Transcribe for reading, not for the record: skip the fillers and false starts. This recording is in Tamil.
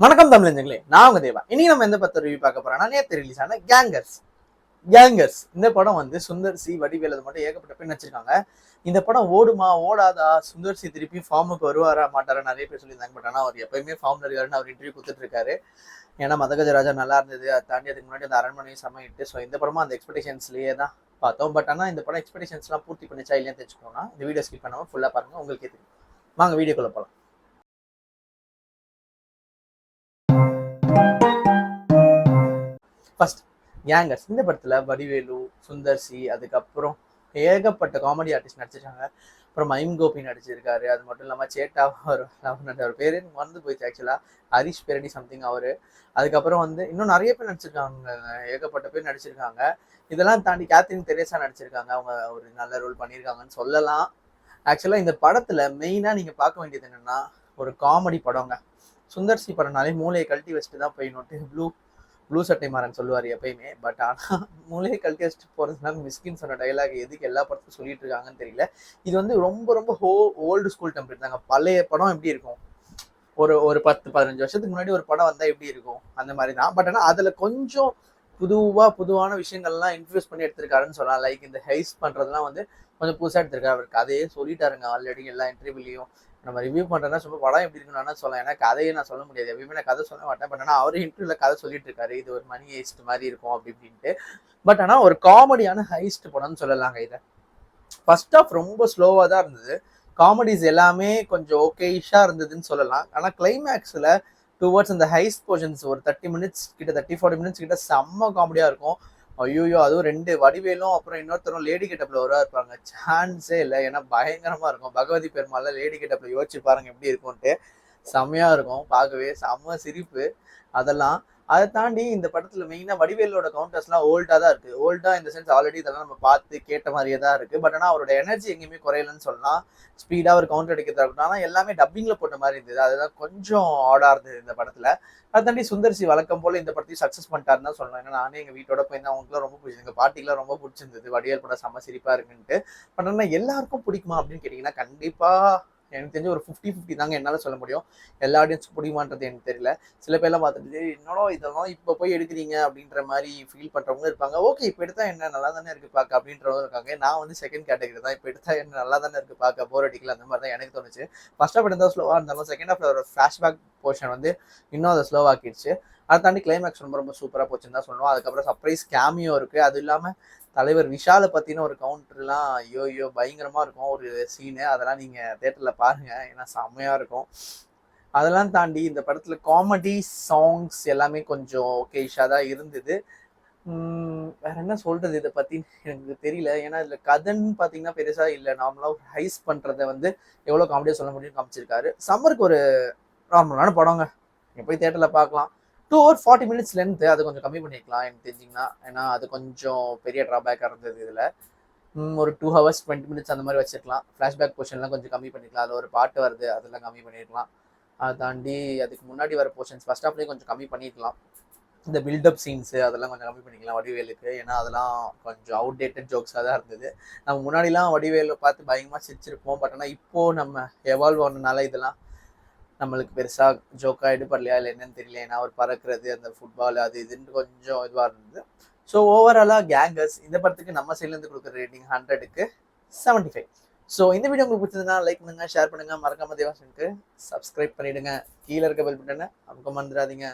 வணக்கம் தமிழஞ்சங்களே, நான் உங்க தேவா. இன்னைக்கு நம்ம எந்த பத்த ரிவ்யூ பார்க்க போறோம்னா, நேற்று ரிலீஸ் ஆன கேங்கர்ஸ். இந்த படம் வந்து சுந்தர் சி, வடிவேலு அது மட்டும் ஏகப்பட்ட பேர் நடிச்சிருக்காங்க. இந்த படம் ஓடுமா ஓடாதா, சுந்தர் சி திருப்பி ஃபார்முக்கு வருவாரா மாட்டாரா நிறைய பேர் சொல்லியிருந்தாங்க. பட் ஆனால் அவர் எப்பயுமே ஃபார்ம்ல இருக்காருன்னு அவர் இன்டர்வியூ கொடுத்துட்டு இருக்காரு. ஏன்னா மதகஜராஜா நல்லா இருந்தது, அதை தாண்டி அதுக்கு முன்னாடி அந்த அரண்மனையும் சமைட்டு. ஸோ இந்த படமும் அந்த எக்ஸ்பெக்டேஷன்ஸ்லேயே தான் பார்த்தோம். பட் ஆனால் இந்த படம் எக்ஸ்பெக்டேஷன்ஸ்லாம் பூர்த்தி பண்ணிச்சா இல்லையான்னு தெரிஞ்சுக்கோனா இந்த வீடியோ ஸ்கிப் பண்ணாமல் ஃபுல்லாக பாருங்க, உங்களுக்கே தெரியும். வாங்க வீடியோக்குள்ள போகலாம். First gangers. இந்த படத்துல வடிவேலு, சுந்தர் சி, அதுக்கப்புறம் ஏகப்பட்ட காமெடி ஆர்டிஸ்ட் நடிச்சிருக்காங்க. அப்புறம் மைம் கோபி நடிச்சிருக்காரு. அது மட்டும் இல்லாமல் சேட்டா அவர் பேரு மறந்து போயிடுச்சு ஆக்சுவலா, ஹரிஷ் பெரடி சம்திங் அவரு. அதுக்கப்புறம் வந்து இன்னும் நிறைய பேர் நடிச்சிருக்காங்க, ஏகப்பட்ட பேர் நடிச்சிருக்காங்க. இதெல்லாம் தாண்டி கேத்ரின் தெரேசா நடிச்சிருக்காங்க. அவங்க ஒரு நல்ல ரோல் பண்ணியிருக்காங்கன்னு சொல்லலாம். ஆக்சுவலா இந்த படத்துல மெயினா நீங்க பார்க்க வேண்டியது என்னன்னா, ஒரு காமெடி படங்க. சுந்தர் சி படம்னாலே மூளையை கழட்டி வச்சுட்டு தான் போயிடணும். ப்ளூ சட்டை மாறன் சொல்லுவார் எப்பயுமே. பட் ஆனால் மூளையை கழட்டி வச்சுட்டு போகிறதுனால மிஸ்கின் சொன்ன டைலாக் எதுக்கு எல்லா படத்தும் சொல்லிட்டு இருக்காங்கன்னு தெரியல. இது வந்து ரொம்ப ரொம்ப ஓல்டு ஸ்கூல் டெம்ப்ளேட் தாங்க. பழைய படம் எப்படி இருக்கும், ஒரு 10-15 வருஷத்துக்கு முன்னாடி ஒரு படம் வந்தால் எப்படி இருக்கும் அந்த மாதிரி தான். பட் ஆனால் அதில் கொஞ்சம் புதுவான விஷயங்கள்லாம் இன்ஃப்யூஸ் பண்ணி எடுத்திருக்காருன்னு சொல்லலாம். லைக் இந்த ஹைஸ் பண்ணுறதுலாம் வந்து கொஞ்சம் புதுசாக எடுத்திருக்காரு. அவர் கதையே சொல்லிட்டாருங்க ஆல்ரெடி எல்லா இன்டர்வியூலையும். நம்ம ரிவ்யூ பண்ணுறேன்னா சும்மா படம் எப்படி இருக்குன்னு சொல்லலாம். ஏன்னா கதையை நான் சொல்ல முடியாது, எப்பயுமே நான் கதை சொல்ல மாட்டேன். பட் ஆனால் அவர் இன்டர்வியூல கதை சொல்லிட்டு இருக்காரு, இது ஒரு மணி ஹைஸ்ட் மாதிரி இருக்கும் அப்படி இப்படின்ட்டு. பட் ஆனால் ஒரு காமெடியான ஹைஸ்ட் படம்னு சொல்லலாங்க இதை. ஃபர்ஸ்ட் ஆஃப் ரொம்ப ஸ்லோவாக தான் இருந்தது. காமெடிஸ் எல்லாமே கொஞ்சம் ஓகேஷா இருந்ததுன்னு சொல்லலாம். ஆனால் கிளைமேக்ஸில் டுவர்ட்ஸ் அந்த ஹைஸ்ட் போர்ஷன்ஸ் ஒரு 30 மினிட்ஸ் கிட்ட 30-40 மினிட்ஸ் கிட்ட செம்ம காமெடியாக இருக்கும். ஐயோ, அதுவும் 2 வடிவேலும் அப்புறம் இன்னொருத்தரும் லேடி கெட்டப்ல வருவா இருப்பாங்க. சான்ஸே இல்லை, ஏன்னா பயங்கரமா இருக்கும். பகவதி பெருமாள்ல லேடி கெட்டப்ல யோசிச்சு பாருங்க எப்படி இருக்கும்ட்டு. செம்மையா இருக்கும், பார்க்கவே செம்ம சிரிப்பு அதெல்லாம். அதை தாண்டி இந்த படத்துல மெயினா வடிவேலோட கவுண்டர்ஸ்லாம் ஓல்டா தான் இருக்கு. ஓல்டா இந்த சென்ஸ் ஆல்ரெடி இதெல்லாம் நம்ம பார்த்து கேட்ட மாதிரியே தான் இருக்கு. பட் ஆனால் அவரோட எனர்ஜி எங்கேயுமே குறையலன்னு சொல்லலாம். ஸ்பீடா ஒரு கவுண்டர் அடிக்கிறதா இருக்கட்டும், ஆனால் எல்லாமே டப்பிங்ல போட்ட மாதிரி இருந்தது. அதுதான் கொஞ்சம் ஆடா இருந்தது இந்த படத்துல. அதை தாண்டி சுந்தர் சி வழக்கம் போல இந்த படத்தையும் சக்சஸ் பண்ணிட்டாருன்னு தான் சொல்லலாம். ஏன்னா நானே எங்க வீட்டோட போய் அவங்களுக்குலாம் ரொம்ப பிடிச்சது, எங்க பாட்டிக்கெல்லாம் ரொம்ப பிடிச்சிருந்தது. வடிவேல் படம் செம்ம சிரிப்பா இருக்குன்ட்டு. பட் ஆனால் எல்லாருக்கும் பிடிக்குமா அப்படின்னு கேட்டீங்கன்னா கண்டிப்பா எனக்கு தெரிஞ்சு ஒரு 50-50 தாங்க என்னால சொல்ல முடியும். எல்லா ஆடியன்ஸும் பிடிக்குமான்றது எனக்கு தெரியல. சில பேர்லாம் பார்த்துட்டு என்னடா இதெல்லாம் இப்போ போய் எடுக்கிறீங்க அப்படின்ற மாதிரி ஃபீல் பண்றவங்க இருப்பாங்க. ஓகே, இப்போ எடுத்தா என்ன நல்லா தானே இருக்கு பார்க்க அப்படின்றவங்க இருக்காங்க. நான் வந்து செகண்ட் கேட்டகரி தான். இப்போ எடுத்தா என்ன நல்லா தானே இருக்கு பார்க்க, போர் அடிக்கல அந்த மாதிரி தான் எனக்கு தோணுச்சு. ஃபர்ஸ்ட் ஹாஃப் எடுத்தா ஸ்லோவா இருந்தாலும் செகண்ட் ஹாஃப்ல ஒரு ஃபிளாஷ்பேக் போர்ஷன் வந்து இன்னும் அதை ஸ்லோவாக்கிடுச்சு. அதை தாண்டி கிளைமேக்ஸ் ரொம்ப ரொம்ப சூப்பராக போச்சுன்னு தான் சொல்லுவோம். அதுக்கப்புறம் சர்ப்ரைஸ் கேமியோ இருக்கு. அது இல்லாமல் தலைவர் விஷாலை பத்தின ஒரு கவுண்டர்லாம் ஐயோ பயங்கரமா இருக்கும் ஒரு சீனு. அதெல்லாம் நீங்க தியேட்டர்ல பாருங்க, ஏன்னா செம்மையா இருக்கும். அதெல்லாம் தாண்டி இந்த படத்துல காமெடி சாங்ஸ் எல்லாமே கொஞ்சம் ஓகேஷா தான் இருந்தது. வேற என்ன சொல்றது இதை பத்தி எனக்கு தெரியல. ஏன்னா இதுல கதைன்னு பாத்தீங்கன்னா பெருசா இல்லை. நார்மலா ஹைஸ் பண்றதை வந்து எவ்வளவு காமெடியா சொல்ல முடியும்னு காமிச்சிருக்காரு. சம்மருக்கு ஒரு நார்மலான படங்க, நீங்க போய் தியேட்டர்ல பார்க்கலாம். 2 hours 40 minutes லென்த், அது கொஞ்சம் கம்மி பண்ணிக்கலாம் எனக்கு தெரிஞ்சிங்கன்னா. ஏன்னா அது கொஞ்சம் பெரிய ட்ராபேக்காக இருந்தது இதில். ஒரு 2 hours 20 minutes அந்த மாதிரி வச்சிருக்கலாம். ஃப்ளாஷ்பேக் போர்ஷன்லாம் கொஞ்சம் கம்மி பண்ணிக்கலாம். அதில் ஒரு பாட்டு வருது, அதெல்லாம் கம்மி பண்ணிருக்கலாம். அதை தாண்டி அதுக்கு முன்னாடி வர போர்ஷன்ஸ் ஃபர்ஸ்ட் ஹாஃப்லேயே கொஞ்சம் கம்மி பண்ணிக்கலாம். இந்த பில்டப் சீன்ஸு அதெல்லாம் கொஞ்சம் கம்மி பண்ணிக்கலாம் வடிவேலுக்கு. ஏன்னா அதெல்லாம் கொஞ்சம் அவுடேட்டட் ஜோக்ஸாக தான் இருந்தது. நம்ம முன்னாடிலாம் வடிவேலை பார்த்து பயங்கரமாக சிரிச்சிருப்போம். பட் ஆனால் இப்போது நம்ம எவால்வ் ஆனதுனால இதெல்லாம் நம்மளுக்கு பெருசாக ஜோக்காக எடுப்படலையா இல்லை என்னன்னு தெரியல. ஏன்னா அவர் பறக்கிறது, அந்த ஃபுட்பால் அது இதுன்னு கொஞ்சம் இதுவாக இருந்தது. ஸோ ஓவராலாக கேங்கர்ஸ் இந்த படத்துக்கு நம்ம சைட்லேருந்து கொடுக்குற ரேட்டிங் 100க்கு 75. ஸோ இந்த வீடியோ உங்களுக்கு பிடிச்சதுன்னா லைக் பண்ணுங்க, ஷேர் பண்ணுங்க, மறக்காம தேவாசனுக்கு சப்ஸ்கிரைப் பண்ணிடுங்க. கீழே இருக்க பெல் பட்டனை அவங்க மறந்துடாதீங்க.